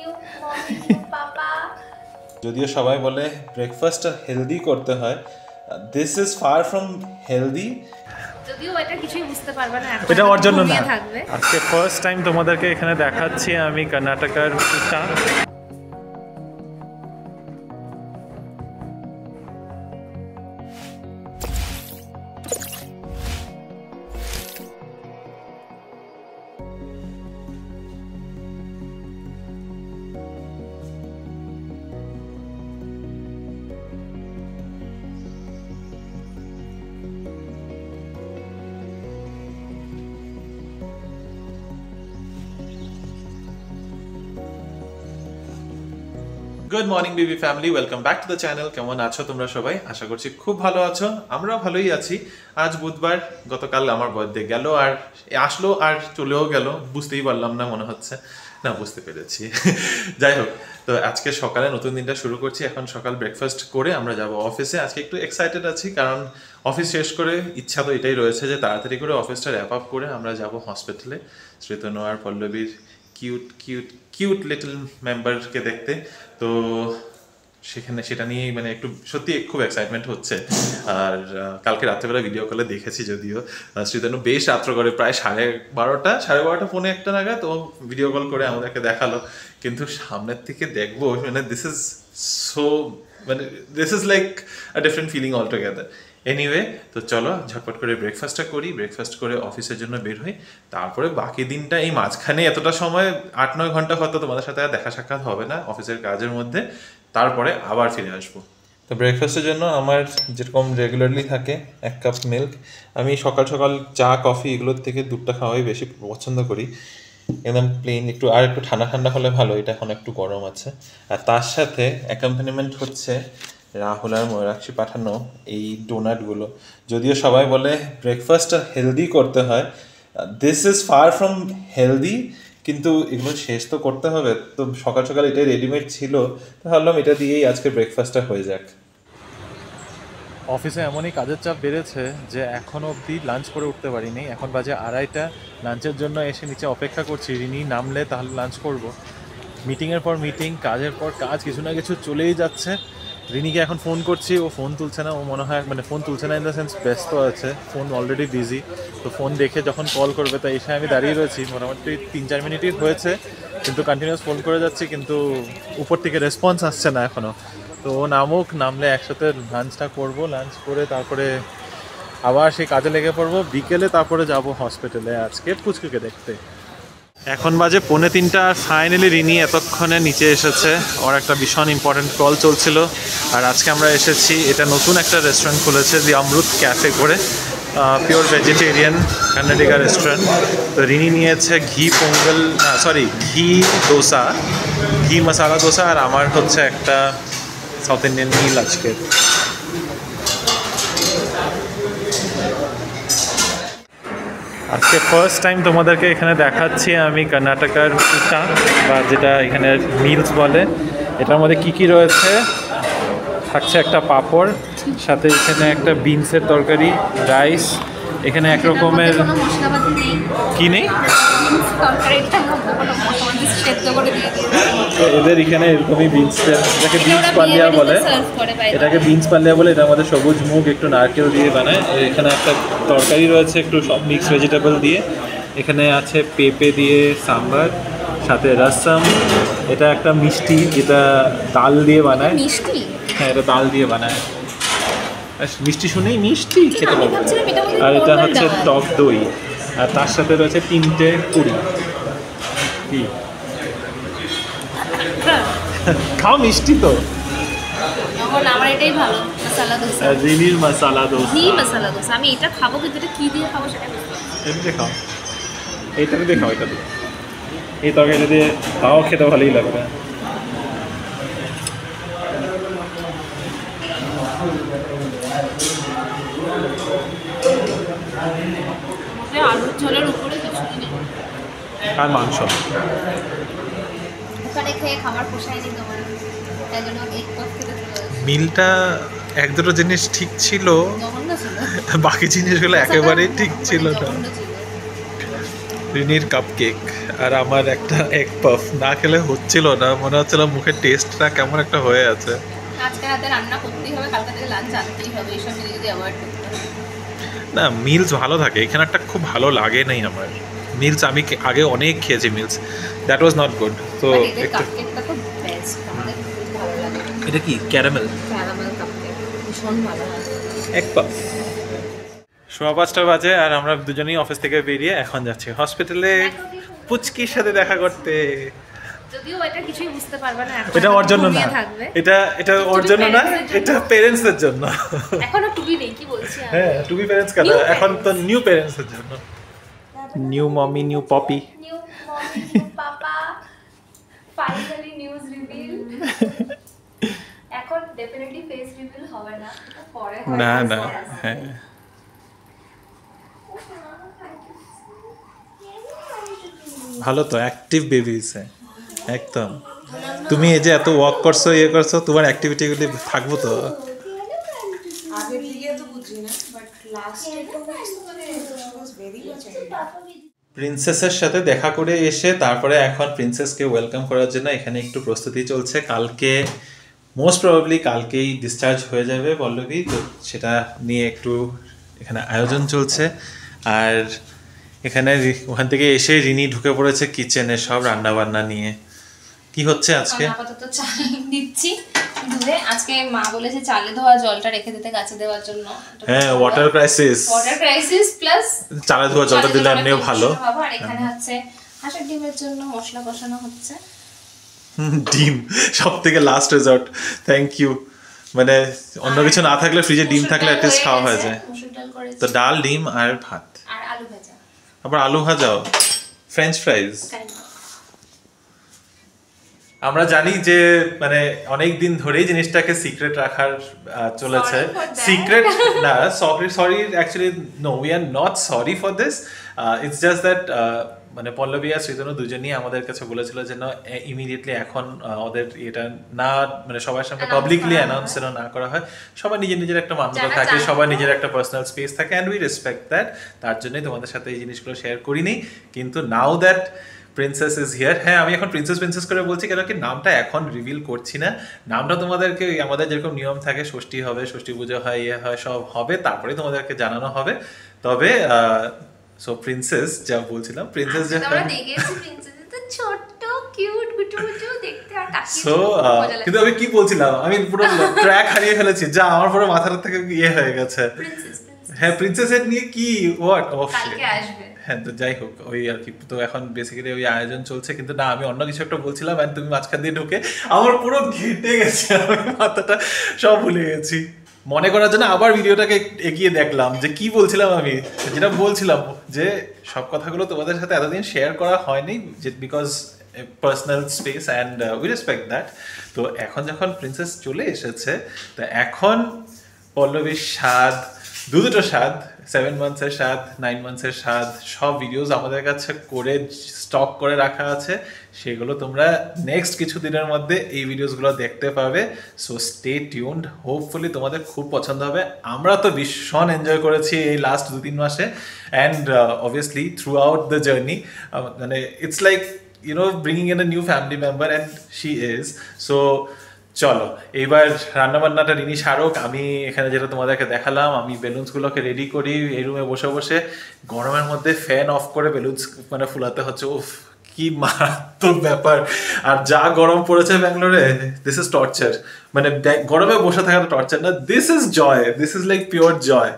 you, mommy, papa. যদিও সবাই বলে ব্রেকফাস্টটা হেলদি করতে হয়, this is far from healthy. যদিও এটা কিছুই বুঝতে পারবে না, এটা ওর জন্য না। থাকবে। আজকে ফার্স্ট টাইম তোমাদেরকে এখানে দেখাচ্ছি আমি কর্ণাটকার চা। Good morning baby family, welcome back to the channel. কেমন আছো তোমরা সবাই? আশা করছি খুব ভালো আছো, আমরাও ভালোই আছি। আজ বুধবার, গতকাল আমার বার্থডে গেল আর আসলো আর চলেও গেল, বুঝতেই পারলাম না, মনে হচ্ছে না বুঝতে পেরেছি। যাই হোক, তো আজকে সকালে নতুন দিনটা শুরু করছি। এখন সকাল ব্রেকফাস্ট করে আমরা যাব অফিসে। আজকে একটু এক্সাইটেড আছি, কারণ অফিস শেষ করে ইচ্ছা তো এটাই রয়েছে যে তাড়াতাড়ি করে অফিসটা র্যাপ আপ করে আমরা যাব হসপিটালে শ্রীতনু আর পল্লবীর কিউট লিটল মেম্বারকে দেখতে। তো সেটা নিয়েই মানে একটু সত্যি খুব এক্সাইটমেন্ট হচ্ছে। আর কালকে রাত্রেবেলা ভিডিও কলে দেখেছি, যদিও শ্রীতনু বেশ রাত্র করে, প্রায় 12:30 ফোনে একটা নাগাদ ও ভিডিও কল করে আমাদেরকে দেখালো, কিন্তু সামনের থেকে দেখবো মানে this is like a different feeling all together. Anyway, তো চলো ঝটপট করে ব্রেকফাস্টটা করি, ব্রেকফাস্ট করে অফিসের জন্য বের হই। তারপরে বাকি দিনটা, এই মাঝখানে এতটা সময় 8-9 ঘন্টা হয়তো তোমাদের সাথে আর দেখা সাক্ষাৎ হবে না অফিসের কাজের মধ্যে, তারপরে আবার ফিরে আসবো। তো ব্রেকফাস্টের জন্য আমার যেরকম রেগুলারলি থাকে 1 কাপ মিল্ক। আমি সকাল সকাল চা কফি এগুলোর থেকে দুধটা খাওয়াই বেশি পছন্দ করি, একদম প্লেন। একটু ঠান্ডা ঠান্ডা হলে ভালো, এটা এখন একটু গরম আছে। আর তার সাথে অ্যাকম্পানিমেন্ট হচ্ছে রাহুল আর ময়ূরাক্ষী পাঠানো এই ডোনাটগুলো। যদিও সবাই বলে ব্রেকফাস্টটা হেলদি করতে হয়, this is far from healthy, কিন্তু এগুলো শেষ তো করতে হবে। তো সকাল সকাল এটাই রেডিমেড ছিল, তো ভাবলাম এটা দিয়েই আজকে ব্রেকফাস্টটা হয়ে যাক। অফিসে এমনই কাজের চাপ বেড়েছে যে এখনও অবধি লাঞ্চ করে উঠতে পারিনি। এখন বাজে 2:30। লাঞ্চের জন্য এসে নিচে অপেক্ষা করছি, রিনি নামলে তাহলে লাঞ্চ করব। মিটিংয়ের পর মিটিং, কাজের পর কাজ, কিছু না কিছু চলেই যাচ্ছে। রিনিকে এখন ফোন করছি, ও ফোন তুলছে না। ও মনে হয় ফোন তুলছে না ইন দ্য সেন্স ব্যস্ত আছে, ফোন অলরেডি বিজি। তো ফোন দেখে যখন কল করবে, তাই এসে আমি দাঁড়িয়ে রয়েছি। মোটামুটি 3-4 মিনিটই হয়েছে, কিন্তু কন্টিনিউয়াস ফোন করে যাচ্ছি, কিন্তু উপর থেকে রেসপন্স আসছে না এখনও। তো ও নামলে একসাথে লাঞ্চটা করব, লাঞ্চ করে তারপরে আবার সেই কাজে লেগে পড়বো। বিকেলে তারপরে যাব হসপিটালে আজকে পুচকুকে দেখতে। এখন বাজে 2:45 আর ফাইনালি রিনি এতক্ষণে নিচে এসেছে। ওর একটা ভীষণ ইম্পর্টেন্ট কল চলছিল। আর আজকে আমরা এসেছি, এটা নতুন একটা রেস্টুরেন্ট খুলেছে, দি অমৃত ক্যাফে করে, পিওর ভেজিটেরিয়ান কর্ণাটকা রেস্টুরেন্ট। তো রিনি নিয়েছে ঘি দোসা, ঘি মশালা দোসা, আর আমার হচ্ছে একটা সাউথ ইন্ডিয়ান মিল আজকে। আজকে ফার্স্ট টাইম তোমাদেরকে এখানে দেখাচ্ছি আমি কর্ণাটকার চা, বা যেটা এখানে মিলস বলে। এটার মধ্যে কি রয়েছে, থাকছে একটা পাঁপড়, সাথে এখানে একটা বিনসের তরকারি, রাইস, এখানে এক রকমের কি নেই। এদের এখানে এরকমই এটাকে বিনস পালিয়া বলে, এটার মধ্যে সবুজ মুগ, একটু নারকেল দিয়ে বানায়। এখানে একটা তরকারি রয়েছে, একটু সব মিক্স ভেজিটেবল দিয়ে। এখানে আছে পেঁপে দিয়ে সাম্বার, সাথে রসম। এটা একটা মিষ্টি, যেটা ডাল দিয়ে বানায়। হ্যাঁ, এটা ডাল দিয়ে বানায়। মিষ্টি শুনেই মিষ্টি খেতে পারবে। আর এটা হচ্ছে টক দই, আর তার সাথে রয়েছে 3টে পুরি। কি খাও, মিষ্টি তো। আমার এটাই ভালো, মশলা দোসা, রিনির মশলা দোসা, ঘি মশলা দোসা। আমি এটা খাবো, কিন্তু এটা কি দিয়ে খাবো সেটা এমনি খাও, এইটাতে দিয়ে খাও, এটাতে এই তরকারিটা দিয়ে তাও খেতে ভালোই লাগবে। আলুর ঝোলের উপরে কিছুই নেই, আর মাংস। ওখানে খেয়ে খাবার পোষায়নি তোমার, তাই জন্য এক কাপ খেতে চলে আসি। মিলটা 1-2 জিনিস ঠিক ছিল, জঘন্য ছিল, বাকি জিনিসগুলো একেবারেই ঠিক ছিল না। জঘন্য ছিল। রিনির কাপ কেক আর আমার একটা এগ পাফ না খেলে হচ্ছিল না, মনে হচ্ছিল মুখের টেস্টটা কেমন একটা হয়ে আছে। আজকে রাতে রান্না করতেই হবে, কালকে থেকে লাঞ্চ আনতেই হবে, এইসব জিনিস যদি অ্যাভয়েড করতে হবে। না মিলস ভালো থাকে, এখানে একটা খুব ভালো লাগে নাই আমার মিলস। আমি আগে অনেক খেয়েছি meals, that was not good. তো এদের কাপকেকটা তো বেস্ট, আমাদের খুব ভালো লাগে। এটা কি ক্যারামেল ক্যারামেল কাপকেক ভীষণ ভালো লাগে। এক পাফ। 5:15 বাজে আর আমরা দুজনেই অফিস থেকে বেরিয়ে এখন যাচ্ছি হসপিটালে পুচকির সাথে দেখা করতে। যদিও এটা কিছুই বুঝতে পারবে না, এটা ওর জন্য না, এটা ওর জন্য না, এটা প্যারেন্টসদের জন্য। এখনো টুবি নেই, কি বলছি আমি? হ্যাঁ টুবি প্যারেন্টস কেন, এখন তো নিউ প্যারেন্টসদের জন্য। New mommy new poppy. New mommy new papa, finally news reveal. এখন ডেফিনেটলি ফেস রিভিল হবে না, এটা পরে হবে। না না হ্যাঁ ভালো তো, অ্যাক্টিভ বেবিজ একদম। তুমি এই যে এত ওয়াক করছো ইয়ে করছো, তোমার অ্যাক্টিভিটিগুলি থাকবো তো। আগে থেকে তো বুঝি না, বাট লাস্টে তো মানে ওয়াজ ভেরি মাচ। প্রিন্সেসের সাথে দেখা করে এসে তারপরে এখন প্রিন্সেসকে ওয়েলকাম করার জন্য এখানে একটু প্রস্তুতি চলছে। কালকে মোস্ট প্রবাবলি কালকেই ডিসচার্জ হয়ে যাবে পল্লবী, তো সেটা নিয়ে একটু এখানে আয়োজন চলছে। আর এখানে ওখান থেকে এসে রিনি ঢুকে পড়েছে কিচেনে সব রান্না বান্না নিয়ে। কি হচ্ছে আজকে? আপাতত চাল দিচ্ছি ধুয়ে। আজকে মা বলেছে চালে ধোয়া জলটা রেখে দিতে গাছে দেওয়ার জন্য। হ্যাঁ ওয়াটার ক্রাইসিস প্লাস চালে ধোয়া জলটা দিলে এমনিও ভালো। আর এখানে হচ্ছে হাঁসের ডিমের জন্য মশলা কষানো হচ্ছে। ডিম সব থেকে লাস্ট রেজর্ট, থ্যাংক ইউ। মানে অন্য কিছু না থাকলে ফ্রিজে ডিম থাকলে অ্যাটলিস্ট খাওয়া হয়ে যায়। মসুর ডাল করেছি, তো ডাল ডিম আর ভাত আর আলু ভাজা। আবার আলু ভাজাও, ফ্রেঞ্চ ফ্রাইজ। আমরা জানি যে মানে অনেক দিন ধরেই জিনিসটাকে সিক্রেট রাখার চলেছে। সিক্রেট না, sorry actually no, we are not sorry for this. It's just that মানে পল্লবী আর শ্রীতনু দুজনই আমাদের কাছে বলেছিল যে না ইমিডিয়েটলি এখন ওদের এটা না মানে সবার সামনে পাবলিকলি অ্যানাউন্স যেন না করা হয়। সবাই নিজের নিজের একটা মান্যতা থাকে, সবার নিজের একটা পার্সোনাল স্পেস থাকে, অ্যান্ড উই রেসপেক্ট দ্যাট। তার জন্যই তোমাদের সাথে এই জিনিসগুলো শেয়ার করিনি। কিন্তু now that princess is here, হ্যাঁ আমি এখন প্রিন্সেস করে বলছি কেন কি নামটা এখন রিভিল করছি না। নামটা তোমাদেরকে আমাদের যেরকম নিয়ম থাকে, ষষ্ঠী হবে, ষষ্ঠী পুজো হয়, ইয়ে হয়, সব হবে, তারপরে তোমাদেরকে জানানো হবে। তবে সো প্রিন্সেস যা বলছিলাম, প্রিন্সেস যে ছোট্ট কিউট গুটুগুটু দেখতে, আর সো কিন্তু আমি কি বলছিলাম, আমি পুরো ট্র্যাক হারিয়ে ফেলেছি, যা আমার পুরো মাথার থেকে ইয়ে হয়ে গেছে। হ্যাঁ প্রিন্সেসের নিয়ে কি হোয়াট কালকে আসবে। হ্যাঁ তো যাই হোক ওই আর কি, তো এখন বেসিক্যালি ওই আয়োজন চলছে। কিন্তু না আমি অন্য কিছু একটা বলছিলাম, আর তুমি মাঝখান দিয়ে ঢুকে আমার পুরো ঘেটে গেছে, আমি মাথাটা সব ভুলে গেছি। মনে করার জন্য আবার ভিডিওটাকে এগিয়ে দেখলাম যে কি বলছিলাম আমি। যেটা বলছিলাম যে সব কথাগুলো তোমাদের সাথে এতদিন শেয়ার করা হয়নি, because personal space and we respect that. তো এখন যখন প্রিন্সেস চলে এসেছে, তো এখন পল্লবীর স্বাদ, দুটো স্বাদ, 7 মান্থসের স্বাদ, 9 মান্থসের স্বাদ, সব ভিডিওস আমাদের কাছে করে স্টক করে রাখা আছে। সেগুলো তোমরা নেক্সট কিছু দিনের মধ্যে এই ভিডিওসগুলো দেখতে পাবে। সো স্টে টিউনড, হোপফুলি তোমাদের খুব পছন্দ হবে। আমরা তো ভীষণ এনজয় করেছি এই লাস্ট 2-3 মাসে, and obviously throughout the journey. মানে it's like you know bringing in a new family member, and she is. So চলো এইবার রান্নাবান্নাটা রিনি সারুক, আমি এখানে যেটা তোমাদেরকে দেখালাম, আমি বেলুনসগুলোকে রেডি করি। এই রুমে বসে বসে গরমের মধ্যে ফ্যান অফ করে বেলুনস মানে ফুলাতে হচ্ছে। উফ কি মারাত্মক ব্যাপার। আর যা গরম পড়েছে ব্যাঙ্গালোরে, দিস ইজ টর্চার। মানে গরমে বসে থাকাটা টর্চার না, this is joy, this is like pure joy.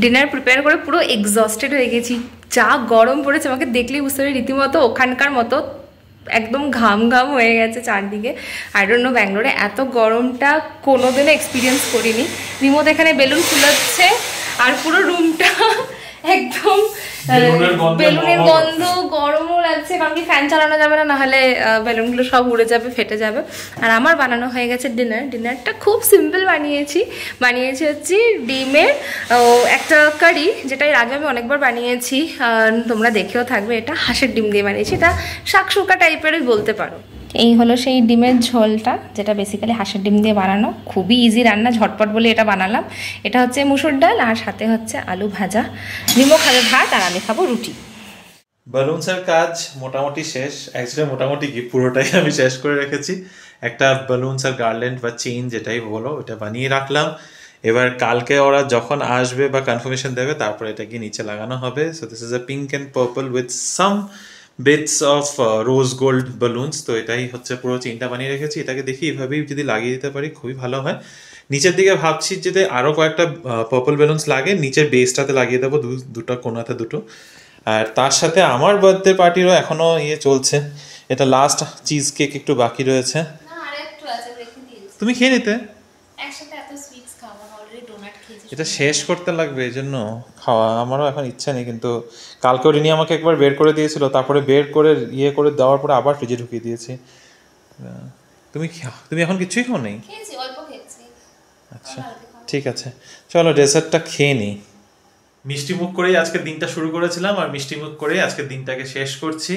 Dinner prepare করে পুরো এক্সস্টেড হয়ে গেছি। যা গরম পড়েছে, আমাকে দেখলেই বুঝতে পারি রীতিমতো ওখানকার মতো একদম ঘাম ঘাম হয়ে গেছে চারদিকে। আই ডোন্ট নো, ব্যাঙ্গালোরে এত গরমটা কোনোদিনও এক্সপিরিয়েন্স করিনি। রিমোট এখানে বেলুন ফুলাচ্ছে আর পুরো রুমটা একদম বেলুনের গন্ধ, গরমও লাগছে কারণ কি ফ্যান চালানো যাবে না, নাহলে বেলুনগুলো সব উড়ে যাবে, ফেটে যাবে। আর আমার বানানো হয়ে গেছে ডিনারটা খুব সিম্পল বানিয়েছি হচ্ছে ডিমের একটা কারি, যেটা এর আগে আমি অনেকবার বানিয়েছি, তোমরা দেখেও থাকবে। এটা হাঁসের ডিম দিয়ে বানিয়েছি, এটা শাকশুকা টাইপেরই বলতে পারো। এই হলো সেই ডিমের ঝোলটা, যেটা বেসিক্যালি হাঁসের ডিম দিয়ে বানানো, খুবই ইজি রান্না, ঝটপট বলে এটা বানালাম। এটা হচ্ছে মুসুর ডাল, আর সাথে হচ্ছে আলু ভাজা, নিমো খাবে ভাত, আর আমি খাবো রুটি। বালুনসের কাজ মোটামুটি শেষ, অ্যাকচুয়ালি মোটামুটি কি পুরোটাই আমি শেষ করে রেখেছি। একটা বালুনসের গার্ল্যান্ড বা চেইন যেটাই বলো ওটা বানিয়ে রাখলাম। এবার কালকে ওরা যখন আসবে বা কনফার্মেশন দেবে তারপরে এটা গিয়ে নিচে লাগানো হবে। So this is a pink and purple with some bits of rose gold balloons. তো এটাই হচ্ছে পুরো চেইনটা বানিয়ে রেখেছি। এটাকে দেখি এভাবেই যদি লাগিয়ে দিতে পারি খুবই ভালো হয়। নিচের দিকে ভাবছি যদি আরও কয়েকটা পার্পল বেলুনস লাগে নিচের বেসটাতে লাগিয়ে দেবো, দুটো কোনাতে দুটো। আর তার সাথে আমার বার্থডে পার্টিরও এখনও চলছে। এটা লাস্ট চিজ কেক একটু বাকি রয়েছে, তুমি খেয়ে নিতে। এটা শেষ করতে লাগবে, এই জন্য খাওয়া আমারও এখন ইচ্ছা নেই। কিন্তু কালকেও রিনি আমাকে একবার বের করে দিয়েছিল, তারপরে বের করে করে দেওয়ার পরে আবার ফ্রিজে ঢুকিয়ে দিয়েছি। তুমি এখন কিছুই খাও নেই? আচ্ছা ঠিক আছে, চলো ডেজার্টটা খেয়ে নিই। মিষ্টি মুখ করেই আজকের দিনটা শুরু করেছিলাম, আর মিষ্টি মুখ করেই আজকের দিনটাকে শেষ করছি।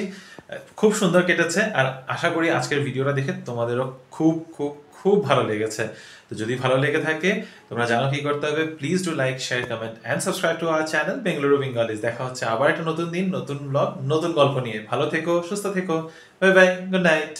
খুব সুন্দর কেটেছে, আর আশা করি আজকের ভিডিওটা দেখে তোমাদেরও খুব খুব খুব ভালো লেগেছে। তো যদি ভালো লেগে থাকে তোমরা জানো কি করতে হবে, please do like, share, comment and subscribe to our channel Bengaluru Bengalis. দেখা হচ্ছে আবার একটা নতুন দিন, নতুন ব্লগ, নতুন গল্প নিয়ে। ভালো থেকো, সুস্থ থেকো, বাই বাই, গুড নাইট।